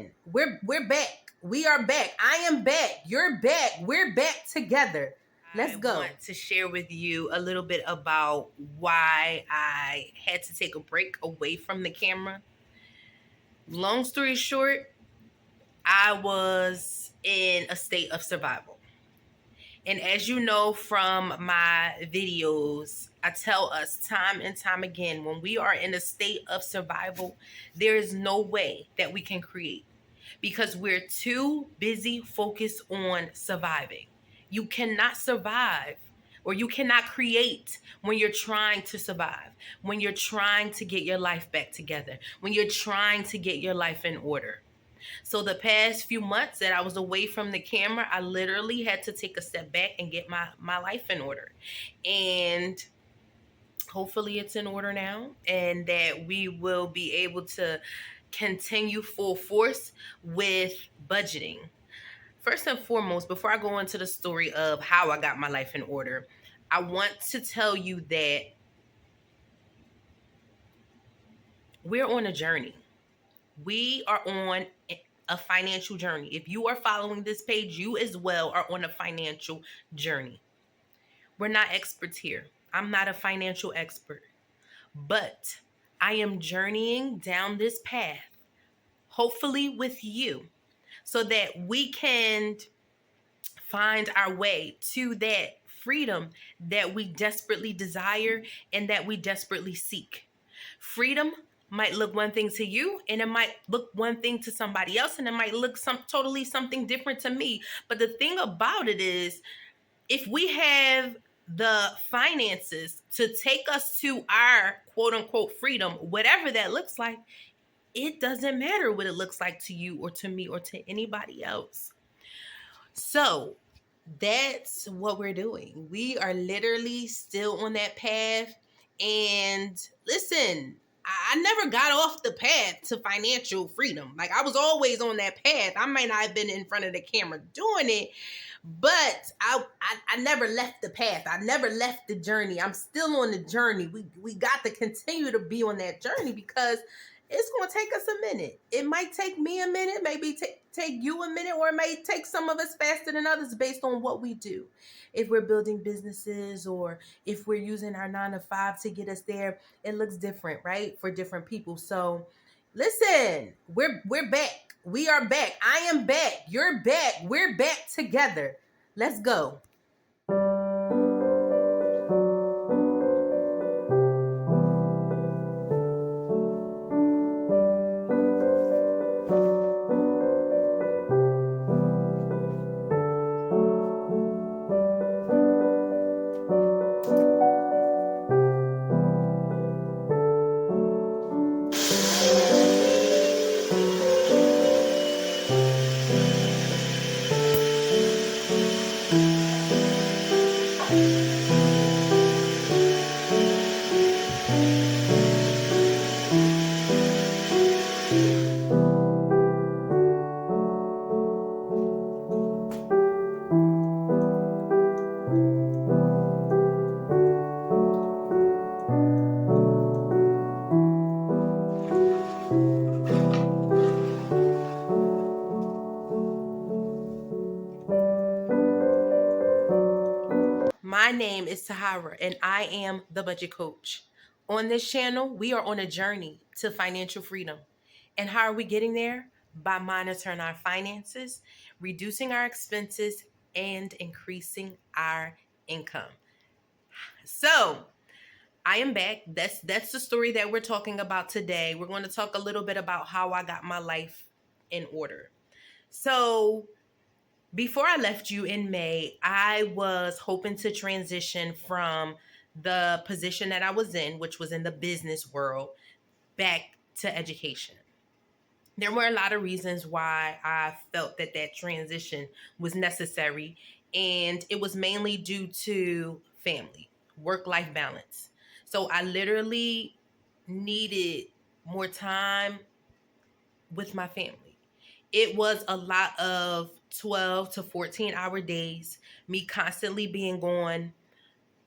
Listen, we're back. We are back. I am back. You're back. We're back together. Let's go. I want to share with you a little bit about why I had to take a break away from the camera. Long story short, I was in a state of survival. And as you know from my videos, I tell us time and time again, when we are in a state of survival, there is no way that we can create because we're too busy focused on surviving. You cannot survive or you cannot create when you're trying to survive, when you're trying to get your life back together, when you're trying to get your life in order. So the past few months that I was away from the camera, I literally had to take a step back and get my life in order. And hopefully it's in order now and that we will be able to continue full force with budgeting. First and foremost, before I go into the story of how I got my life in order, I want to tell you that we're on a journey. We are on a financial journey. If you are following this page, you as well are on a financial journey. We're not experts here. I'm not a financial expert, but I am journeying down this path, hopefully with you, so that we can find our way to that freedom that we desperately desire and that we desperately seek. Freedom might look one thing to you and it might look one thing to somebody else and it might look totally something different to me. But the thing about it is, if we have the finances to take us to our quote unquote freedom, whatever that looks like, it doesn't matter what it looks like to you or to me or to anybody else. So that's what we're doing. We are literally still on that path. And listen, I never got off the path to financial freedom. Like, I was always on that path. I might not have been in front of the camera doing it, but I never left the path. I never left the journey. I'm still on the journey. We got to continue to be on that journey because it's going to take us a minute. It might take me a minute, maybe take you a minute, or it may take some of us faster than others based on what we do. If we're building businesses or if we're using our 9 to 5 to get us there, it looks different, right? For different people. So listen, we're back. We are back. I am back. You're back. We're back together. Let's go. My name is Tahara, and I am the budget coach. On this channel, we are on a journey to financial freedom. And how are we getting there? By monitoring our finances, reducing our expenses, and increasing our income. So, I am back. That's the story that we're talking about today. We're going to talk a little bit about how I got my life in order. So, before I left you in May, I was hoping to transition from the position that I was in, which was in the business world, back to education. There were a lot of reasons why I felt that that transition was necessary, and it was mainly due to family, work-life balance. So I literally needed more time with my family. It was a lot of 12 to 14-hour days, me constantly being gone,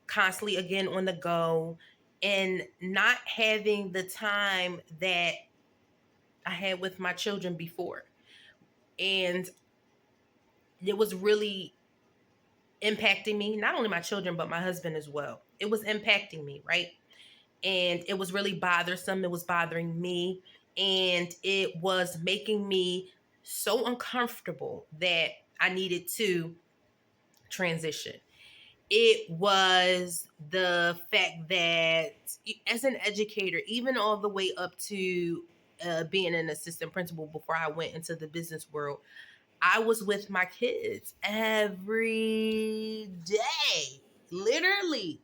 constantly again on the go, and not having the time that I had with my children before. And it was really impacting me, not only my children, but my husband as well. It was impacting me, right? And it was really bothersome. It was bothering me. And it was making me so uncomfortable that I needed to transition. It was the fact that as an educator, even all the way up to being an assistant principal before I went into the business world, I was with my kids every day. Literally,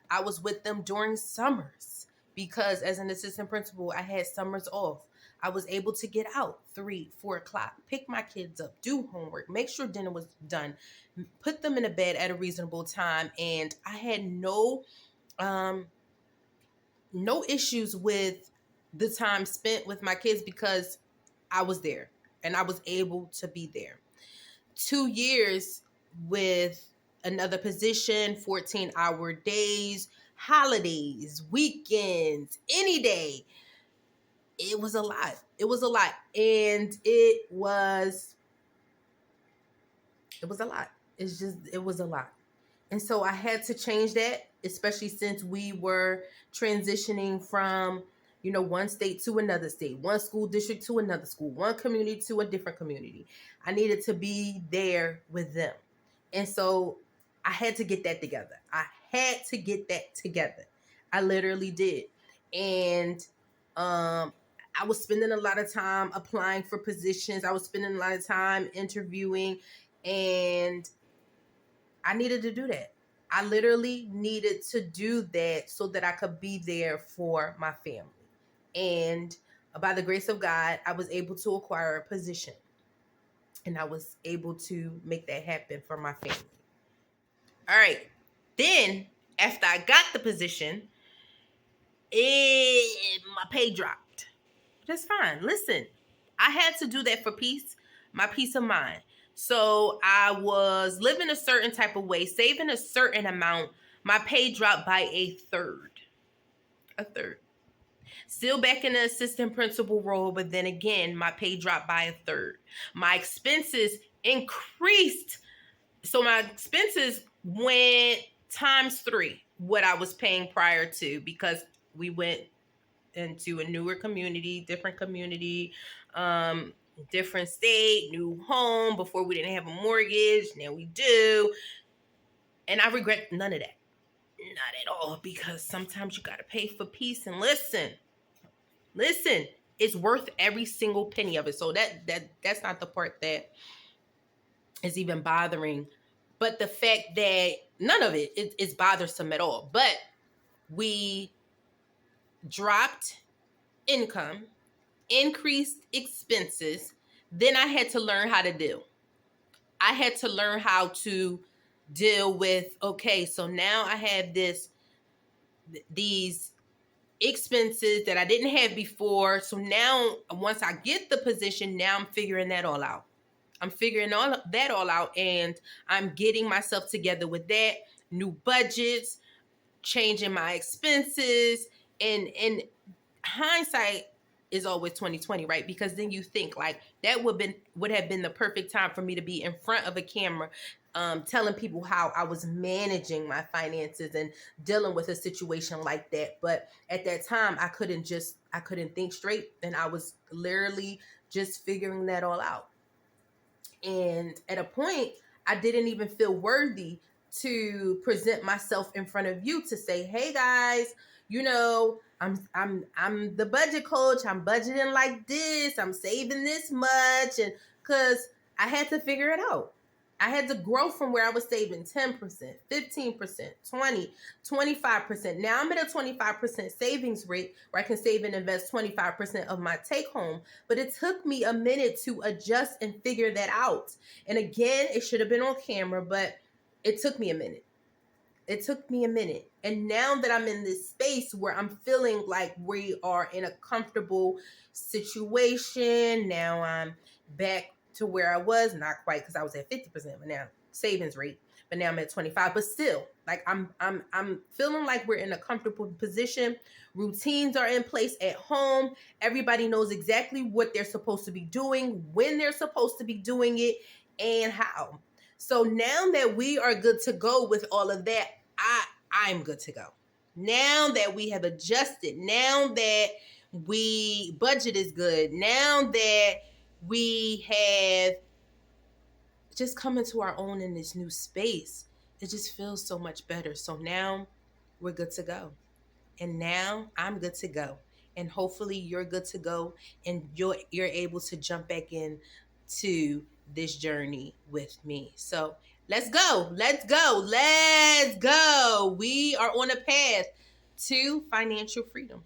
I was with them during summers because as an assistant principal, I had summers off. I was able to get out 3, 4 o'clock, pick my kids up, do homework, make sure dinner was done, put them in a bed at a reasonable time. And I had no issues with the time spent with my kids because I was there and I was able to be there. 2 years with another position, 14-hour days, holidays, weekends, any day. It was a lot. It was a lot. And it was a lot. It was a lot. And so I had to change that, especially since we were transitioning from, one state to another state, one school district to another school, one community to a different community. I needed to be there with them. And so I had to get that together. I literally did. And I was spending a lot of time applying for positions. I was spending a lot of time interviewing, and I needed to do that. I literally needed to do that so that I could be there for my family. And by the grace of God, I was able to acquire a position. And I was able to make that happen for my family. All right. Then, after I got the position, my pay dropped. That's fine. Listen, I had to do that for my peace of mind. So I was living a certain type of way, saving a certain amount. My pay dropped by a third. Still back in the assistant principal role, but then again, my pay dropped by a third. My expenses increased. So my expenses went times 3 what I was paying prior to, because we went into a newer community, different community, different state, new home. Before we didn't have a mortgage, now we do. And I regret none of that. Not at all, because sometimes you got to pay for peace. And listen, it's worth every single penny of it. So that's not the part that is even bothering. But the fact that none of it is bothersome at all. But we dropped income, increased expenses. Then I had to learn how to deal. I had to learn how to deal with, okay, so now I have these expenses that I didn't have before. So now once I get the position, now I'm figuring that all out. And I'm getting myself together with that. New budgets, changing my expenses. And hindsight is always 2020, right? Because then you think like that would have been the perfect time for me to be in front of a camera, telling people how I was managing my finances and dealing with a situation like that. But at that time, I couldn't think straight, and I was literally just figuring that all out. And at a point, I didn't even feel worthy to present myself in front of you to say, "Hey guys, I'm the budget coach. I'm budgeting like this. I'm saving this much," and because I had to figure it out. I had to grow from where I was saving 10%, 15%, 20%, 25%. Now I'm at a 25% savings rate where I can save and invest 25% of my take home. But it took me a minute to adjust and figure that out. And again, it should have been on camera, but it took me a minute. And now that I'm in this space where I'm feeling like we are in a comfortable situation, now I'm back to where I was, not quite, because I was at 50%, but now savings rate, but now I'm at 25. But still, like I'm feeling like we're in a comfortable position. Routines are in place at home. Everybody knows exactly what they're supposed to be doing, when they're supposed to be doing it, and how. So now that we are good to go with all of that, I'm good to go. Now that we have adjusted, now that we budget is good, now that we have just come into our own in this new space, it just feels so much better. So now we're good to go. And now I'm good to go. And hopefully you're good to go and you're able to jump back in to this journey with me. So let's go. Let's go. Let's go. We are on a path to financial freedom.